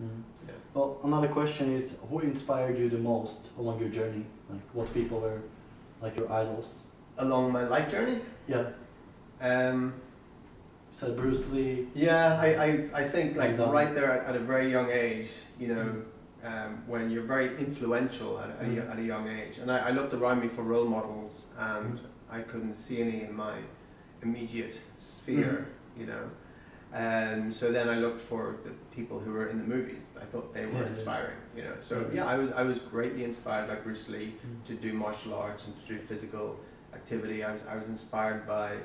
Mm. Yeah. Well, another question is, who inspired you the most along your journey? Like, what people were like your idols? Along my life journey? Yeah. Um, So Bruce Lee. yeah, I think like Van Damme. right there at a very young age, you know, when you're very influential at a young age, and I looked around me for role models, and I couldn't see any in my immediate sphere, you know. So then I looked for the people who were in the movies. I thought they were inspiring, you know. So yeah, I was greatly inspired by Bruce Lee to do martial arts and to do physical activity. I was inspired by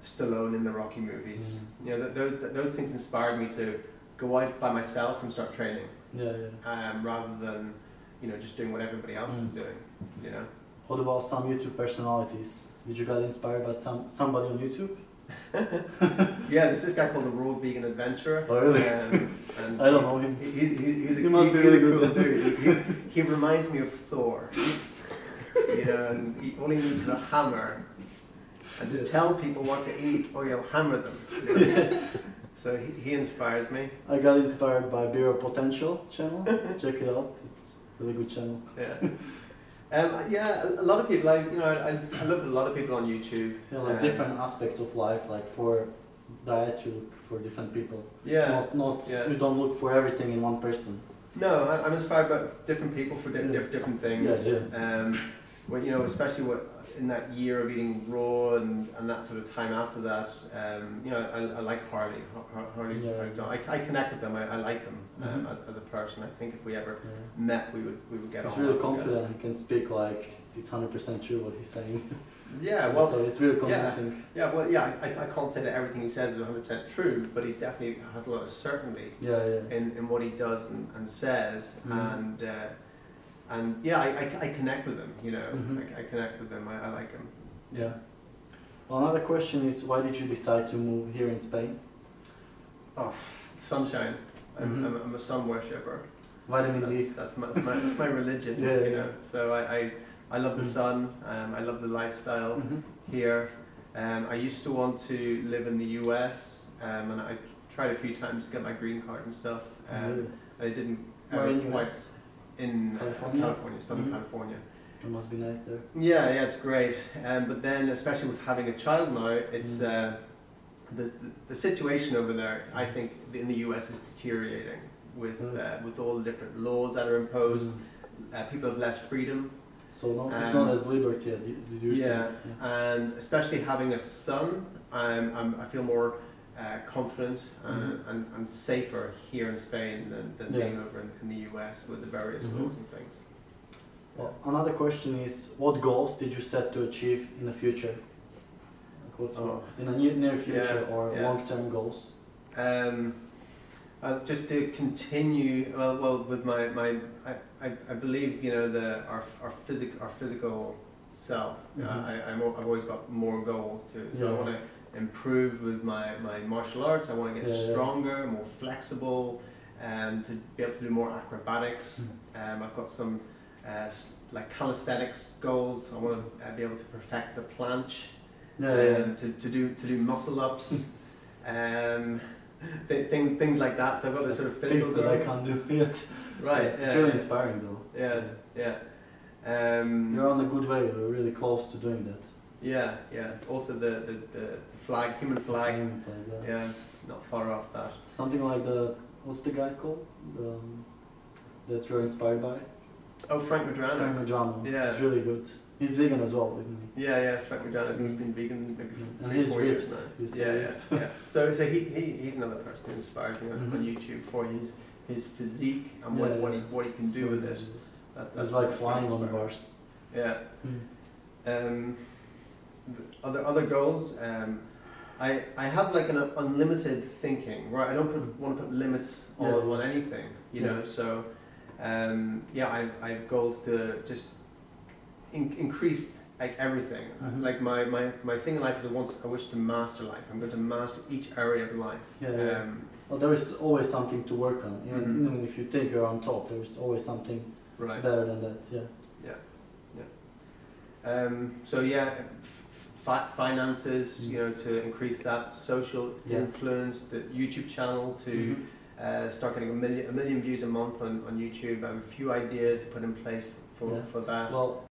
Stallone in the Rocky movies. You know, those things inspired me to go out by myself and start training. Rather than, you know, just doing what everybody else is doing. You know. What about some YouTube personalities? Did you get inspired by somebody on YouTube? Yeah, there's this guy called the Road Vegan Adventurer. Oh really? And I don't know him. He must be really cool good. Dude. He reminds me of Thor. You know, and all he needs is a hammer, and just tell people what to eat, or you'll hammer them. You know? So he inspires me. I got inspired by Beer Potential channel. Check it out. It's a really good channel. Yeah. Yeah, a lot of people. I look at a lot of people on YouTube. Yeah, like different aspects of life. Like for diet, you look for different people. Yeah. You don't look for everything in one person. No, I'm inspired by different people for different things. Well, you know, especially in that year of eating raw and that sort of time after that, you know, I like Harley. I connect with them. I like him as a person. I think if we ever met, we would get on. He's really confident. He can speak like it's 100% true what he's saying. Yeah, well, so it's really convincing. Yeah, well, yeah. I can't say that everything he says is 100% true, but he's definitely has a lot of certainty. In what he does and says, and yeah, I connect with him, you know, I connect with him, I like him. Yeah. Well, another question is, why did you decide to move here in Spain? Oh, sunshine. I'm a sun worshipper. Vitamin D. That's my religion, you know. So I love the sun, I love the lifestyle here. I used to want to live in the US, and I tried a few times to get my green card and stuff, I didn't quite. In California, Southern California. It must be nice there. Yeah, it's great. But then, especially with having a child now, it's the situation over there. I think in the US is deteriorating with all the different laws that are imposed. People have less freedom. So it's not as liberty as it used to. And especially having a son, I feel more confident and safer here in Spain than being over in the US with the various laws and things. Well, another question is, what goals did you set to achieve in the future? Like in the near future or long-term goals? Just to continue, well with I believe, you know, our physical self. I've always got more goals too. So I want to improve with my martial arts. I want to get stronger, more flexible, and to be able to do more acrobatics. I've got some like calisthenics goals. I want to be able to perfect the planche, to do muscle ups, things like that. So I've got this sort of physical things that I can't do yet. Right. It's really inspiring though. You're on a good way. You're really close to doing that. Yeah. Also the flag, human flag. Not far off that. Something like what's the guy called? That you're inspired by? Oh, Frank Madrano. Frank Madrano. Yeah. He's really good. He's vegan as well, isn't he? Yeah, Frank Madrano. I think he's been vegan maybe for 3-4 years now. Yeah. So he's another person who inspired me on YouTube for his physique and what he can do with it. That's like flying on the bars. Yeah. Other goals. I have like an unlimited thinking, right? I don't want to put limits on anything, you know. So I have goals to just increase like everything. Like my thing in life is I wish to master life. I'm going to master each area of life. Well, there is always something to work on. Even if you think you're on top, there is always something better than that. Finances, you know, to increase that, social influence, the YouTube channel to start getting a million views a month on YouTube. I have a few ideas to put in place for that. Well,